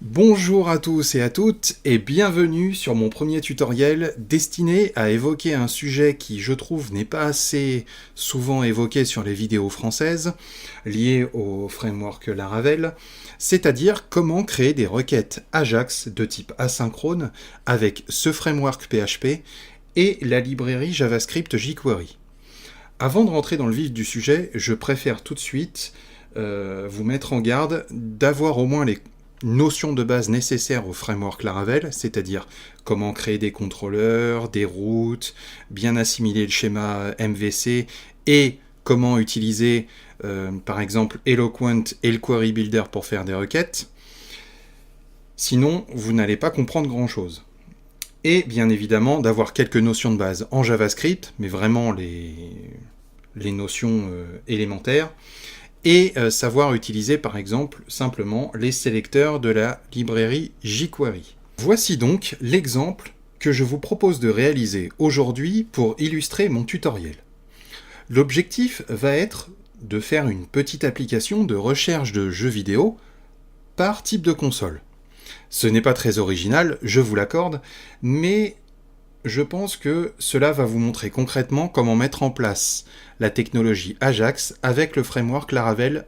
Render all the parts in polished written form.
Bonjour à tous et à toutes et bienvenue sur mon premier tutoriel destiné à évoquer un sujet qui, je trouve, n'est pas assez souvent évoqué sur les vidéos françaises, lié au framework Laravel, c'est-à-dire comment créer des requêtes Ajax de type asynchrone avec ce framework PHP et la librairie JavaScript jQuery. Avant de rentrer dans le vif du sujet, je préfère tout de suite vous mettre en garde d'avoir au moins les notions de base nécessaires au framework Laravel, c'est-à-dire comment créer des contrôleurs, des routes, bien assimiler le schéma MVC et comment utiliser par exemple Eloquent et le Query Builder pour faire des requêtes. Sinon, vous n'allez pas comprendre grand-chose. Et bien évidemment, d'avoir quelques notions de base en JavaScript, mais vraiment les notions élémentaires, et savoir utiliser par exemple simplement les sélecteurs de la librairie jQuery. Voici donc l'exemple que je vous propose de réaliser aujourd'hui pour illustrer mon tutoriel. L'objectif va être de faire une petite application de recherche de jeux vidéo par type de console. Ce n'est pas très original, je vous l'accorde, mais je pense que cela va vous montrer concrètement comment mettre en place la technologie Ajax avec le framework Laravel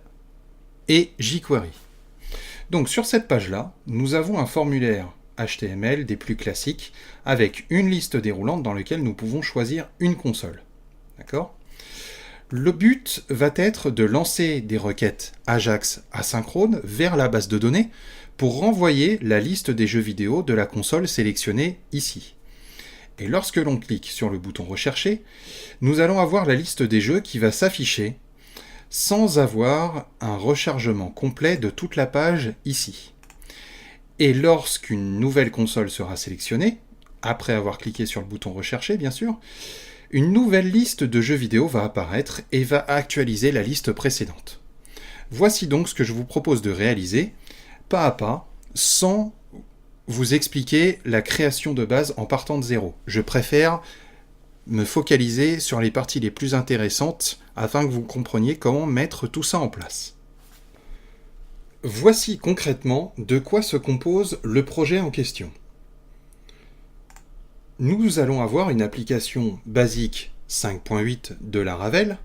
et jQuery. Donc sur cette page-là, nous avons un formulaire HTML des plus classiques avec une liste déroulante dans laquelle nous pouvons choisir une console. D'accord ? Le but va être de lancer des requêtes Ajax asynchrones vers la base de données pour renvoyer la liste des jeux vidéo de la console sélectionnée ici. Et lorsque l'on clique sur le bouton rechercher, nous allons avoir la liste des jeux qui va s'afficher sans avoir un rechargement complet de toute la page ici. Et lorsqu'une nouvelle console sera sélectionnée, après avoir cliqué sur le bouton rechercher bien sûr, une nouvelle liste de jeux vidéo va apparaître et va actualiser la liste précédente. Voici donc ce que je vous propose de réaliser, pas à pas, sans vous expliquer la création de base en partant de zéro. Je préfère me focaliser sur les parties les plus intéressantes afin que vous compreniez comment mettre tout ça en place. Voici concrètement de quoi se compose le projet en question. Nous allons avoir une application basique 5.8 de Laravel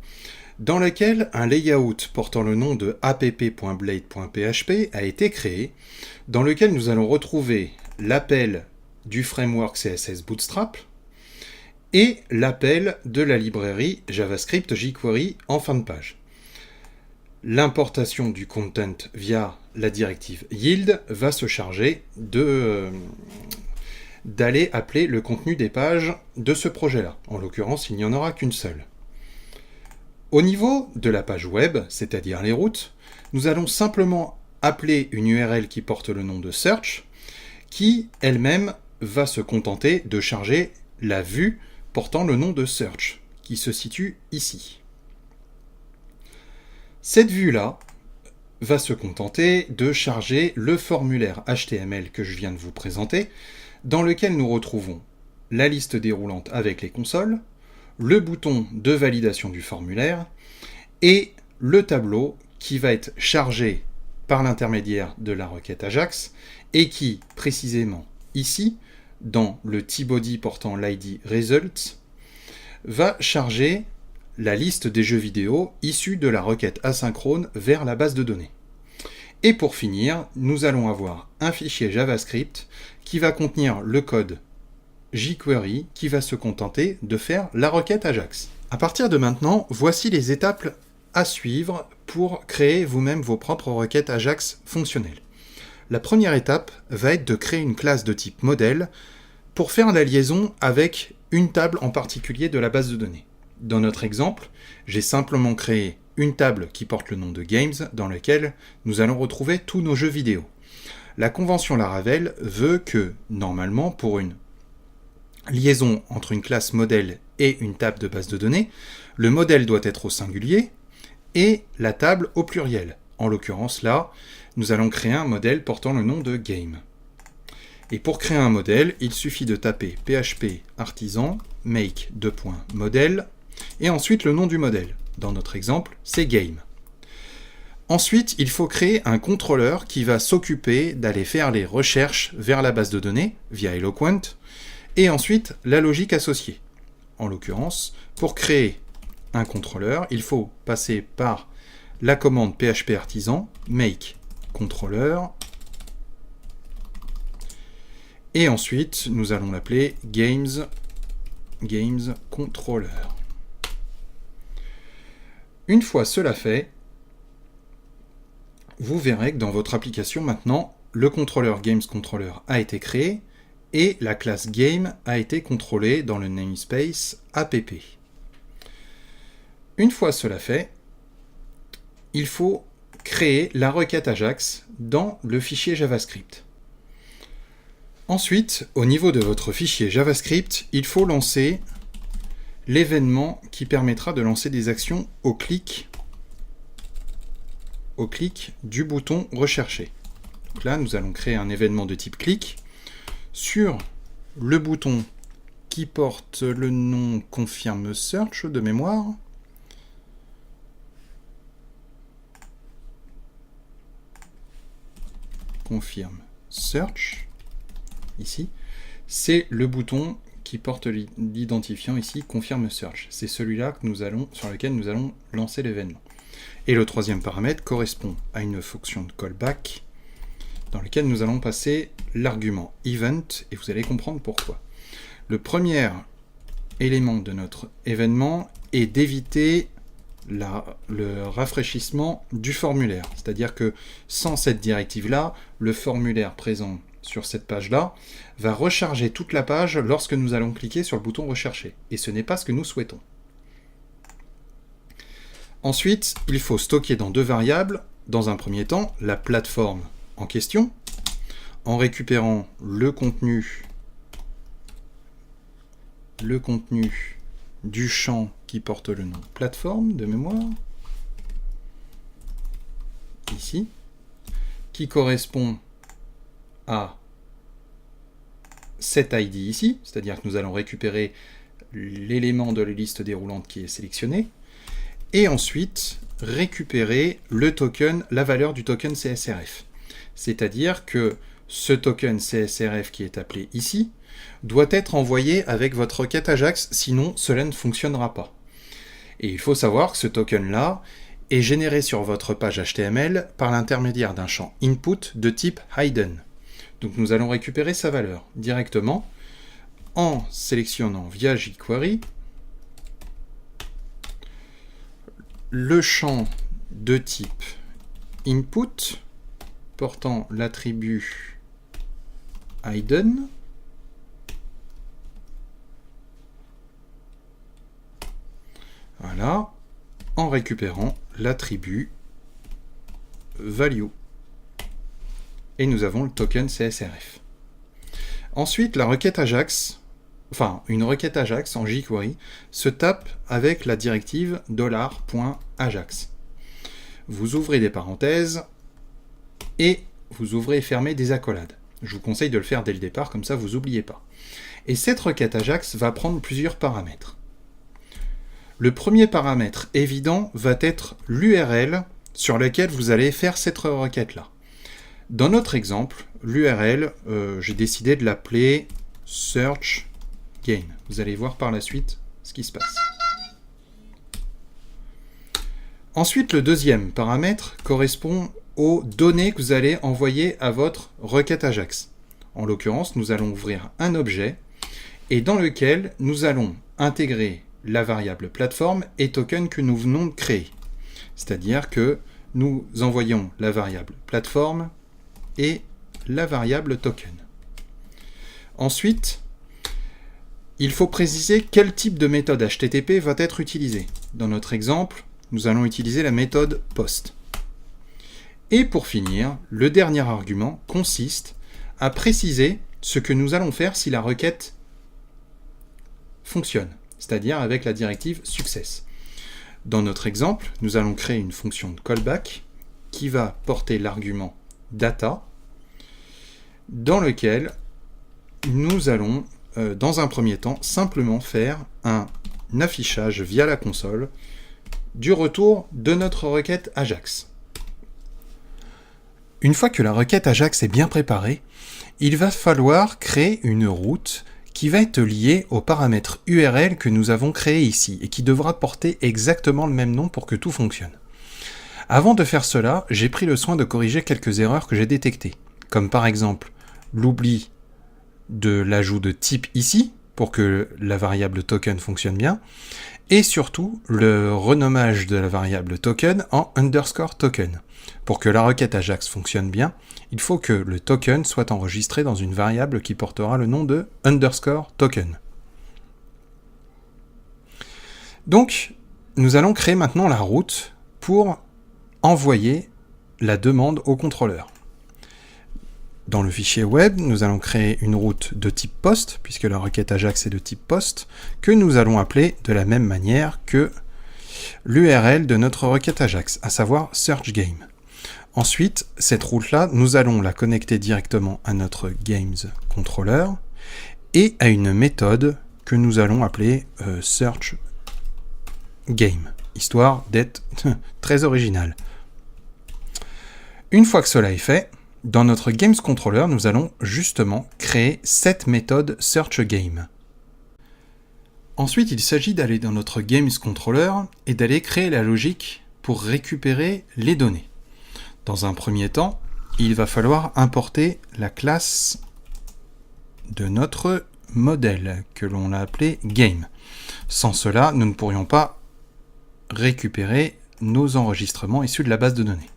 dans laquelle un layout portant le nom de app.blade.php a été créé, dans lequel nous allons retrouver l'appel du framework CSS Bootstrap et l'appel de la librairie JavaScript jQuery en fin de page. L'importation du content via la directive yield va se charger d'aller appeler le contenu des pages de ce projet-là. En l'occurrence, il n'y en aura qu'une seule. Au niveau de la page web, c'est-à-dire les routes, nous allons simplement appeler une URL qui porte le nom de search, qui elle-même va se contenter de charger la vue portant le nom de search, qui se situe ici. Cette vue-là va se contenter de charger le formulaire HTML que je viens de vous présenter, dans lequel nous retrouvons la liste déroulante avec les consoles, le bouton de validation du formulaire et le tableau qui va être chargé par l'intermédiaire de la requête Ajax et qui, précisément ici, dans le tbody portant l'id results, va charger la liste des jeux vidéo issus de la requête asynchrone vers la base de données. Et pour finir, nous allons avoir un fichier JavaScript qui va contenir le code jQuery qui va se contenter de faire la requête Ajax. À partir de maintenant, voici les étapes à suivre pour créer vous-même vos propres requêtes Ajax fonctionnelles. La première étape va être de créer une classe de type modèle pour faire la liaison avec une table en particulier de la base de données. Dans notre exemple, j'ai simplement créé une table qui porte le nom de Games dans laquelle nous allons retrouver tous nos jeux vidéo. La convention Laravel veut que, normalement, pour une liaison entre une classe modèle et une table de base de données, le modèle doit être au singulier et la table au pluriel. En l'occurrence là, nous allons créer un modèle portant le nom de game. Et pour créer un modèle, il suffit de taper php artisan make modèle et ensuite le nom du modèle. Dans notre exemple, c'est game. Ensuite, il faut créer un contrôleur qui va s'occuper d'aller faire les recherches vers la base de données via Eloquent, et ensuite la logique associée. En l'occurrence, pour créer un contrôleur, il faut passer par la commande PHP artisan make contrôleur, et ensuite nous allons l'appeler games controller. Une fois cela fait, vous verrez que dans votre application maintenant, le contrôleur games controller a été créé et la classe game a été contrôlée dans le namespace app. Une fois cela fait, il faut créer la requête Ajax dans le fichier JavaScript. Ensuite, au niveau de votre fichier JavaScript, il faut lancer l'événement qui permettra de lancer des actions au clic du bouton recherché. Donc là, nous allons créer un événement de type clic sur le bouton qui porte le nom confirme search de mémoire. Confirme search, ici, c'est le bouton qui porte l'identifiant ici, confirme search. C'est celui-là sur lequel nous allons lancer l'événement. Et le troisième paramètre correspond à une fonction de callback dans laquelle nous allons passer l'argument event, et vous allez comprendre pourquoi. Le premier élément de notre événement est d'éviter le rafraîchissement du formulaire. C'est-à-dire que sans cette directive-là, le formulaire présent sur cette page-là va recharger toute la page lorsque nous allons cliquer sur le bouton rechercher. Et ce n'est pas ce que nous souhaitons. Ensuite, il faut stocker dans deux variables, dans un premier temps, la plateforme en question, en récupérant le contenu du champ qui porte le nom plateforme de mémoire, ici, qui correspond à cet ID ici, c'est-à-dire que nous allons récupérer l'élément de la liste déroulante qui est sélectionné, et ensuite récupérer le token, la valeur du token CSRF. C'est-à-dire que ce token CSRF qui est appelé ici doit être envoyé avec votre requête Ajax, sinon cela ne fonctionnera pas. Et il faut savoir que ce token-là est généré sur votre page HTML par l'intermédiaire d'un champ input de type hidden. Donc nous allons récupérer sa valeur directement en sélectionnant via jQuery le champ de type input portant l'attribut hidden voilà, en récupérant l'attribut value. Et nous avons le token CSRF. Ensuite, la requête Ajax, une requête Ajax en jQuery, se tape avec la directive $.ajax. Vous ouvrez des parenthèses et vous ouvrez et fermez des accolades. Je vous conseille de le faire dès le départ, comme ça vous n'oubliez pas. Et cette requête Ajax va prendre plusieurs paramètres. Le premier paramètre évident va être l'URL sur lequel vous allez faire cette requête-là. Dans notre exemple, l'URL, j'ai décidé de l'appeler search game. Vous allez voir par la suite ce qui se passe. Ensuite, le deuxième paramètre correspond aux données que vous allez envoyer à votre requête Ajax. En l'occurrence, nous allons ouvrir un objet et dans lequel nous allons intégrer la variable plateforme et token que nous venons de créer. C'est-à-dire que nous envoyons la variable plateforme et la variable token. Ensuite, il faut préciser quel type de méthode HTTP va être utilisé. Dans notre exemple, nous allons utiliser la méthode POST. Et pour finir, le dernier argument consiste à préciser ce que nous allons faire si la requête fonctionne, c'est-à-dire avec la directive success. Dans notre exemple, nous allons créer une fonction de callback qui va porter l'argument data, dans lequel nous allons, dans un premier temps, simplement faire un affichage via la console du retour de notre requête Ajax. Une fois que la requête Ajax est bien préparée, il va falloir créer une route qui va être liée au paramètre URL que nous avons créé ici et qui devra porter exactement le même nom pour que tout fonctionne. Avant de faire cela, j'ai pris le soin de corriger quelques erreurs que j'ai détectées, comme par exemple l'oubli de l'ajout de type ici, pour que la variable token fonctionne bien, et surtout le renommage de la variable token en underscore token. Pour que la requête Ajax fonctionne bien, il faut que le token soit enregistré dans une variable qui portera le nom de underscore token. Donc, nous allons créer maintenant la route pour envoyer la demande au contrôleur. Dans le fichier web, nous allons créer une route de type post, puisque la requête Ajax est de type post, que nous allons appeler de la même manière que l'URL de notre requête Ajax, à savoir searchGame. Ensuite, cette route-là, nous allons la connecter directement à notre games controller et à une méthode que nous allons appeler searchGame, histoire d'être très original. Une fois que cela est fait, dans notre games controller, nous allons justement créer cette méthode searchGame. Ensuite, il s'agit d'aller dans notre games controller et d'aller créer la logique pour récupérer les données. Dans un premier temps, il va falloir importer la classe de notre modèle, que l'on a appelé game. Sans cela, nous ne pourrions pas récupérer nos enregistrements issus de la base de données.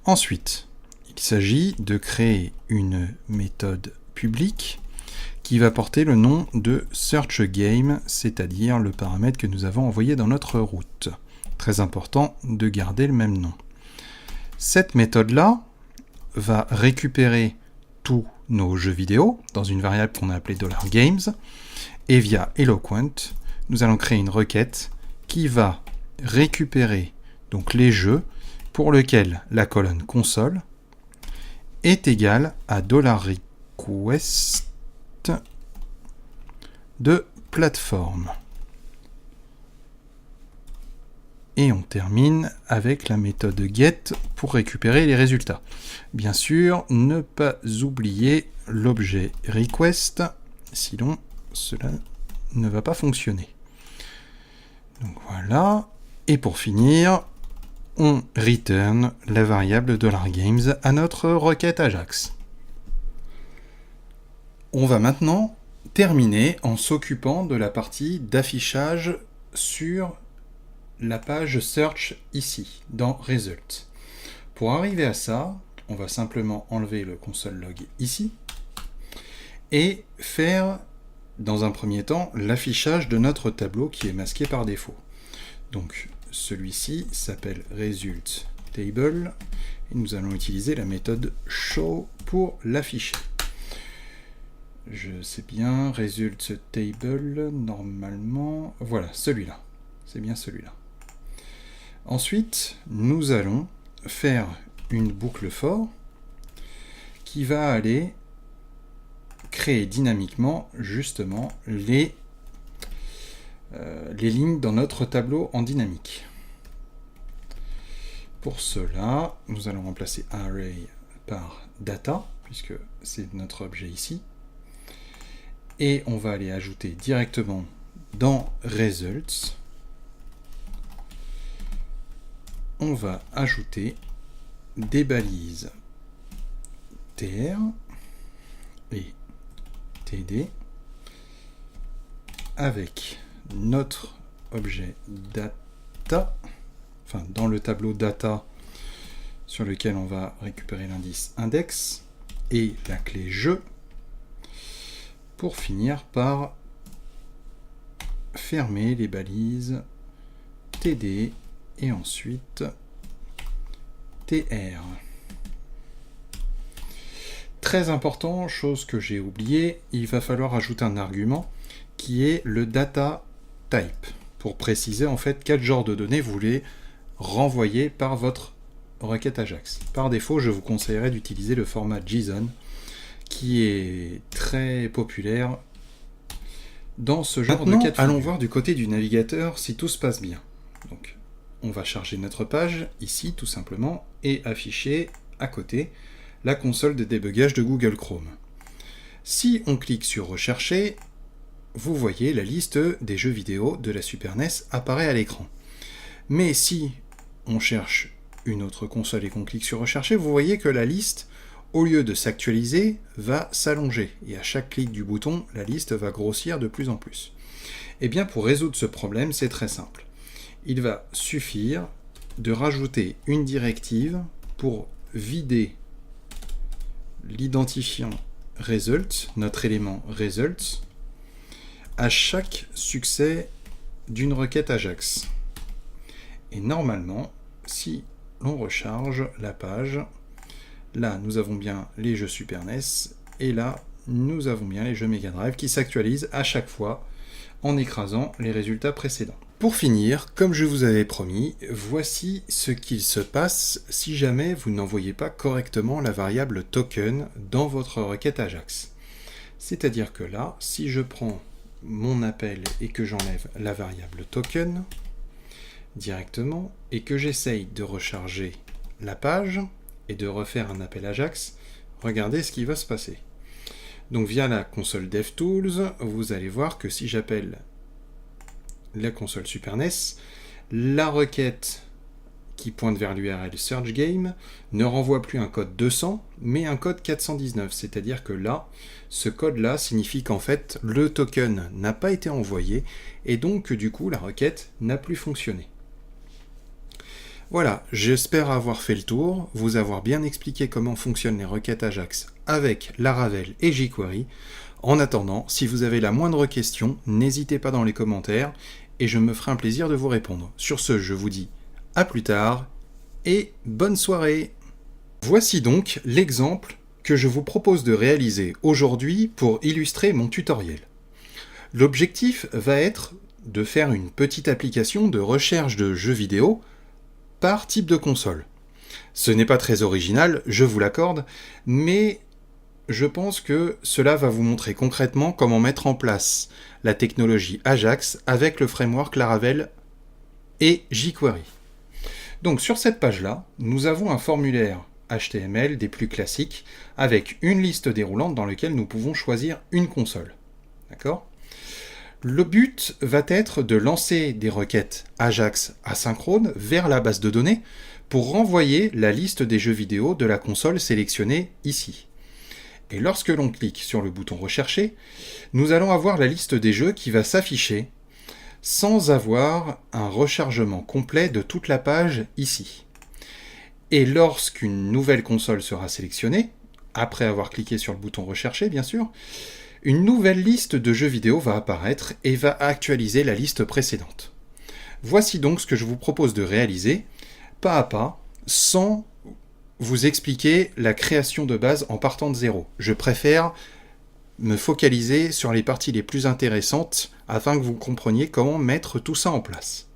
Ensuite, il s'agit de créer une méthode publique qui va porter le nom de searchGame, c'est-à-dire le paramètre que nous avons envoyé dans notre route. Très important de garder le même nom. Cette méthode-là va récupérer tous nos jeux vidéo dans une variable qu'on a appelée $games et via Eloquent, nous allons créer une requête qui va récupérer donc les jeux pour lesquels la colonne console est égale à $request de plateforme. Et on termine avec la méthode get pour récupérer les résultats. Bien sûr, ne pas oublier l'objet request, sinon cela ne va pas fonctionner. Donc voilà. Et pour finir, on return la variable $games à notre requête Ajax. On va maintenant terminer en s'occupant de la partie d'affichage sur la page search ici, dans Result. Pour arriver à ça, on va simplement enlever le console log ici et faire, dans un premier temps, l'affichage de notre tableau qui est masqué par défaut. Donc, celui-ci s'appelle result table et nous allons utiliser la méthode show pour l'afficher. Je sais bien, result table, normalement, voilà, celui-là. C'est bien celui-là. Ensuite, nous allons faire une boucle for qui va aller créer dynamiquement justement les lignes dans notre tableau en dynamique. Pour cela, nous allons remplacer array par data, puisque c'est notre objet ici. Et on va aller ajouter directement dans results, on va ajouter des balises tr et td avec notre objet data, enfin dans le tableau data sur lequel on va récupérer l'indice index et la clé jeu, pour finir par fermer les balises td et ensuite tr. Très important, chose que j'ai oubliée, il va falloir ajouter un argument qui est le data type, pour préciser en fait quel genre de données vous voulez renvoyer par votre requête Ajax. Par défaut, je vous conseillerais d'utiliser le format JSON, qui est très populaire dans ce genre de cas de figure. Allons voir du côté du navigateur si tout se passe bien. Donc, on va charger notre page ici tout simplement et afficher à côté la console de débugage de Google Chrome. Si on clique sur Rechercher, vous voyez la liste des jeux vidéo de la Super NES apparaît à l'écran. Mais si on cherche une autre console et qu'on clique sur Rechercher, vous voyez que la liste, au lieu de s'actualiser, va s'allonger. Et à chaque clic du bouton, la liste va grossir de plus en plus. Et bien pour résoudre ce problème, c'est très simple. Il va suffire de rajouter une directive pour vider l'identifiant result, notre élément result, à chaque succès d'une requête Ajax. Et normalement, si l'on recharge la page, là nous avons bien les jeux Super NES, et là nous avons bien les jeux Mega Drive qui s'actualisent à chaque fois en écrasant les résultats précédents. Pour finir, comme je vous avais promis, voici ce qu'il se passe si jamais vous n'envoyez pas correctement la variable token dans votre requête Ajax. C'est-à-dire que là, si je prends mon appel et que j'enlève la variable token directement et que j'essaye de recharger la page et de refaire un appel Ajax, regardez ce qui va se passer. Donc via la console DevTools, vous allez voir que si j'appelle la console Super NES, la requête qui pointe vers l'URL Search Game ne renvoie plus un code 200, mais un code 419. C'est-à-dire que là, ce code-là signifie qu'en fait, le token n'a pas été envoyé, et donc du coup, la requête n'a plus fonctionné. Voilà, j'espère avoir fait le tour, vous avoir bien expliqué comment fonctionnent les requêtes Ajax avec Laravel et jQuery. En attendant, si vous avez la moindre question, n'hésitez pas dans les commentaires, et je me ferai un plaisir de vous répondre. Sur ce, je vous dis à plus tard, et bonne soirée. Voici donc l'exemple que je vous propose de réaliser aujourd'hui pour illustrer mon tutoriel. L'objectif va être de faire une petite application de recherche de jeux vidéo par type de console. Ce n'est pas très original, je vous l'accorde, mais je pense que cela va vous montrer concrètement comment mettre en place la technologie Ajax avec le framework Laravel et jQuery. Donc sur cette page-là, nous avons un formulaire HTML des plus classiques avec une liste déroulante dans laquelle nous pouvons choisir une console. D'accord ? Le but va être de lancer des requêtes Ajax asynchrones vers la base de données pour renvoyer la liste des jeux vidéo de la console sélectionnée ici. Et lorsque l'on clique sur le bouton Rechercher, nous allons avoir la liste des jeux qui va s'afficher sans avoir un rechargement complet de toute la page ici. Et lorsqu'une nouvelle console sera sélectionnée, après avoir cliqué sur le bouton Rechercher bien sûr, une nouvelle liste de jeux vidéo va apparaître et va actualiser la liste précédente. Voici donc ce que je vous propose de réaliser, pas à pas, sans vous expliquer la création de base en partant de zéro. Je préfère me focaliser sur les parties les plus intéressantes afin que vous compreniez comment mettre tout ça en place.